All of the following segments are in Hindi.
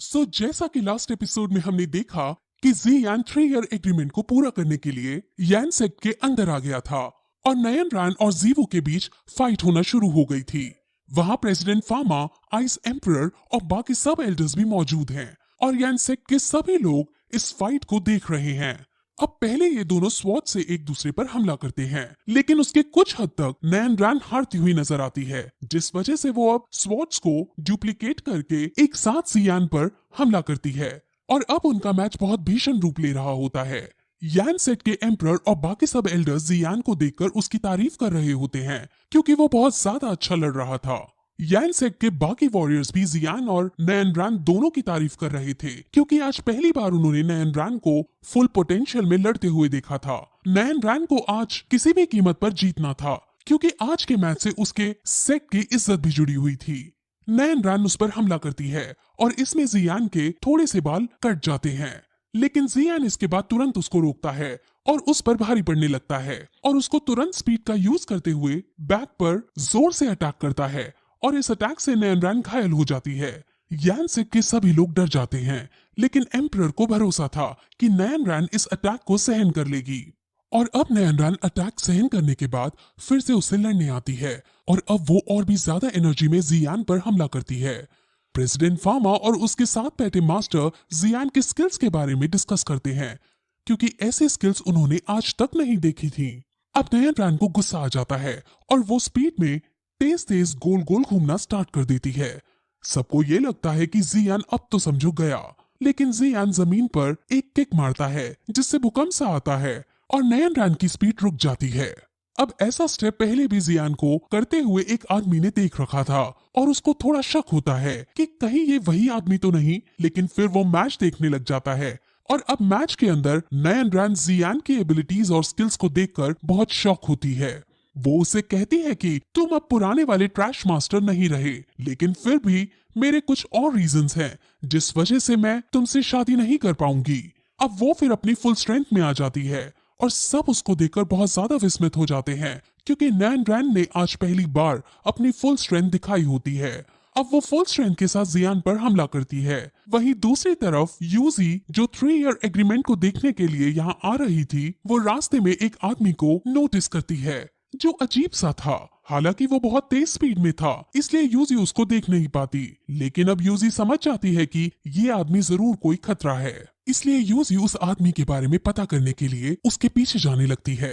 जैसा कि लास्ट एपिसोड में हमने देखा कि जी यान 3 ईयर एग्रीमेंट को पूरा करने के लिए यान सेक्ट के अंदर आ गया था और नयन रैन और जीवो के बीच फाइट होना शुरू हो गई थी। वहां प्रेसिडेंट फामा, आइस एम्परर और बाकी सब एल्डर्स भी मौजूद हैं और यान सेक्ट के सभी लोग इस फाइट को देख रहे हैं। अब पहले ये दोनों स्वॉर्ड से एक दूसरे पर हमला करते हैं, लेकिन उसके कुछ हद तक नयन रैन हारती हुई नजर आती है, जिस वजह से वो अब स्वॉर्ड्स को डुप्लीकेट करके एक साथ जियान पर हमला करती है और अब उनका मैच बहुत भीषण रूप ले रहा होता है। यान सेट के एम्परर और बाकी सब एल्डर्स जियान को देखकर उसकी तारीफ कर रहे होते हैं क्योंकि वो बहुत ज्यादा अच्छा लड़ रहा था। यान सेट के बाकी वॉरियर्स भी जियान और नयन रैन दोनों की तारीफ कर रहे थे क्योंकि आज पहली बार उन्होंने नयन रैन को फुल पोटेंशियल में लड़ते हुए देखा था। नयन रैन को आज किसी भी कीमत पर जीतना था क्योंकि आज के मैच से उसके सेट की इज्जत भी जुड़ी हुई थी। नयन रैन उस पर हमला करती है और इसमें जियान के थोड़े से बाल कट जाते हैं, लेकिन जियान इसके बाद तुरंत उसको रोकता है और उस पर भारी पड़ने लगता है और उसको तुरंत स्पीड का यूज करते हुए बैक पर जोर से अटैक करता है और इस अटैक से नयन रैन घायल हो जाती है। यान सेट के सभी लोग डर जाते हैं, लेकिन एम्परर को भरोसा था कि नयन रैन इस अटैक को सहन कर लेगी और अब नयन रैन अटैक सहन करने के बाद फिर से उससे लड़ने आती है और अब वो और भी ज्यादा एनर्जी में जियान पर हमला करती है। प्रेसिडेंट फार्मा और उसके साथ बैठे मास्टर जियान के स्किल्स के बारे में डिस्कस करते हैं क्योंकि ऐसे स्किल्स उन्होंने आज तक नहीं देखी थी। अब नयन रैन को गुस्सा आ जाता है और वो स्पीड में तेज तेज गोल गोल घूमना स्टार्ट कर देती है। सबको ये लगता है कि जियान अब तो समझो गया, लेकिन जियान जमीन पर एक किक मारता है जिससे भूकंप सा आता है और नयन रैन की स्पीड रुक जाती है। अब ऐसा स्टेप पहले भी जियान को करते हुए एक आदमी ने देख रखा था और उसको थोड़ा शक होता है कि कहीं ये वही आदमी तो नहीं, लेकिन फिर वो मैच देखने लग जाता है और अब मैच के अंदर नयन रैन जियान की एबिलिटीज और स्किल्स को देखकर बहुत शॉक होती है। वो उसे कहती है कि तुम अब पुराने वाले ट्रैश मास्टर नहीं रहे, लेकिन फिर भी मेरे कुछ और रीजंस हैं जिस वजह से मैं तुमसे शादी नहीं कर पाऊंगी। अब वो फिर अपनी फुल स्ट्रेंथ में आ जाती है और सब उसको देखकर बहुत ज्यादा विस्मित हो जाते हैं क्योंकि नयन रैन ने आज पहली बार अपनी फुल स्ट्रेंथ दिखाई होती है। अब वो फुल स्ट्रेंथ के साथ जियान पर हमला करती है। वहीं दूसरी तरफ यूजी जो 3 ईयर एग्रीमेंट को देखने के लिए यहाँ आ रही थी, वो रास्ते में एक आदमी को नोटिस करती है जो अजीब सा था। हालांकि वो बहुत तेज स्पीड में था, इसलिए यूजी उसको देख नहीं पाती, लेकिन अब यूजी समझ जाती है कि ये आदमी जरूर कोई खतरा है, इसलिए यूजी उस आदमी के बारे में पता करने के लिए उसके पीछे जाने लगती है।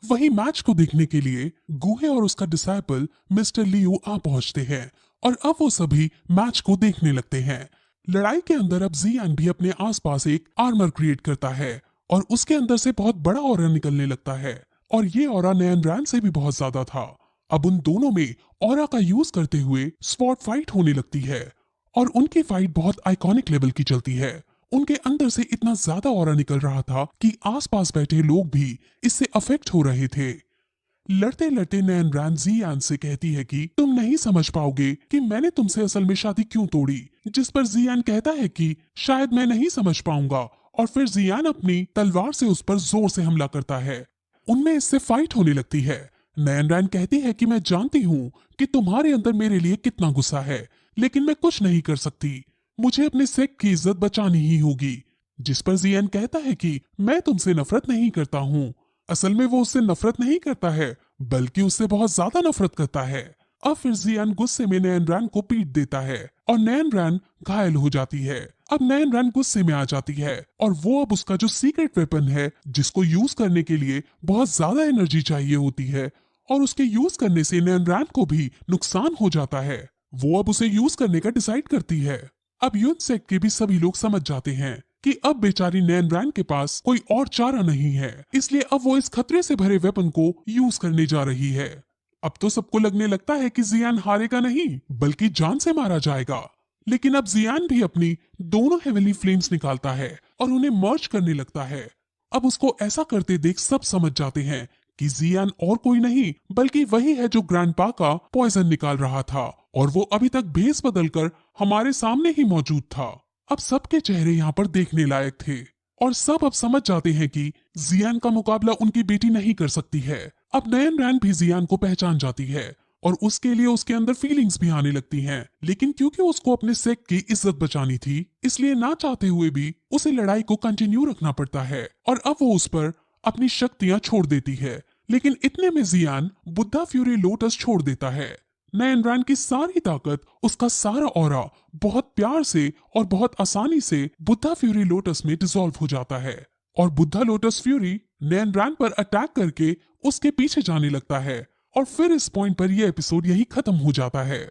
वही मैच को देखने के लिए गुहे और उसका डिसाइपल मिस्टर लियू आ पहुंचते हैं और अब वो सभी मैच को देखने लगते हैं। लड़ाई के अंदर अब जियान भी अपने आसपास एक आर्मर क्रिएट करता है और उसके अंदर से बहुत बड़ा ऑरा निकलने लगता है और ये ऑरा नयन रैन से भी बहुत ज्यादा था। अब उन दोनों में ऑरा का यूज करते हुए स्पॉट फाइट होने लगती है और उनकी फाइट बहुत आइकॉनिक लेवल की चलती है। उनके अंदर से इतना ज्यादा ऑरा निकल रहा था कि आसपास बैठे लोग भी इससे अफेक्ट हो रहे थे। लड़ते लड़ते नयन रैन जियान से कहती है कि तुम नहीं समझ पाओगे कि मैंने तुमसे असल में शादी क्यों तोड़ी, जिस पर जियान कहता है कि शायद मैं नहीं समझ पाऊंगा और फिर जियान अपनी तलवार से उस पर जोर से हमला करता है। उनमें इससे फाइट होने लगती है। नयन रैन कहती है कि मैं जानती हूँ कि तुम्हारे अंदर मेरे लिए कितना गुस्सा है, लेकिन मैं कुछ नहीं कर सकती, मुझे अपने सेक्ट की इज्जत बचानी ही होगी। जिस पर जियान कहता है कि मैं तुमसे नफरत नहीं करता हूँ। असल में वो उससे नफरत नहीं करता है, बल्कि उससे बहुत ज्यादा नफरत करता है। अब फिर जियान गुस्से में नयन रैन को पीट देता है और नयन रैन घायल हो जाती है। अब नयन रैन गुस्से में आ जाती है और वो अब उसका जो सीक्रेट वेपन है, जिसको यूज करने के लिए बहुत ज्यादा एनर्जी चाहिए होती है और उसके यूज करने से नयन रैन को भी नुकसान हो जाता है, वो अब उसे यूज करने का डिसाइड करती है। अब युद्ध सेक्ट के भी सभी लोग समझ जाते हैं कि अब बेचारी नयन रैन के पास कोई और चारा नहीं है, इसलिए अब वो इस खतरे से भरे वेपन को यूज करने जा रही है। अब तो सबको लगने लगता है कि जियान हारेगा नहीं, बल्कि जान से मारा जाएगा, लेकिन अब जियान भी अपनी दोनों हेवनली फ्लेम्स निकालता है और उन्हें मर्ज करने लगता है। अब उसको ऐसा करते देख सब समझ जाते हैं कि जियान और कोई नहीं बल्कि वही है जो ग्रैंडपा का पॉइजन निकाल रहा था और वो अभी तक भेस बदलकर हमारे सामने ही मौजूद था। अब सबके चेहरे यहाँ पर देखने लायक थे और सब अब समझ जाते हैं कि जियान का मुकाबला उनकी बेटी नहीं कर सकती है। अब नयन रैन भी जियान को पहचान जाती है और उसके लिए उसके अंदर फीलिंग्स भी आने लगती हैं। लेकिन क्योंकि उसको अपने सेक्ट की इज्जत बचानी थी, इसलिए ना चाहते हुए भी उसे लड़ाई को कंटिन्यू रखना पड़ता है और अब वो उस पर अपनी शक्तियां छोड़ देती है। लेकिन इतने में जियान बुद्धा फ्यूरी लोटस छोड़ देता है। नयन रैन की सारी ताकत, उसका सारा ऑरा बहुत प्यार से और बहुत आसानी से बुद्धा फ्यूरी लोटस में डिसॉल्व हो जाता है और बुद्धा लोटस फ्यूरी नयन रैन पर अटैक करके उसके पीछे जाने लगता है और फिर इस पॉइंट पर यह एपिसोड यही खत्म हो जाता है।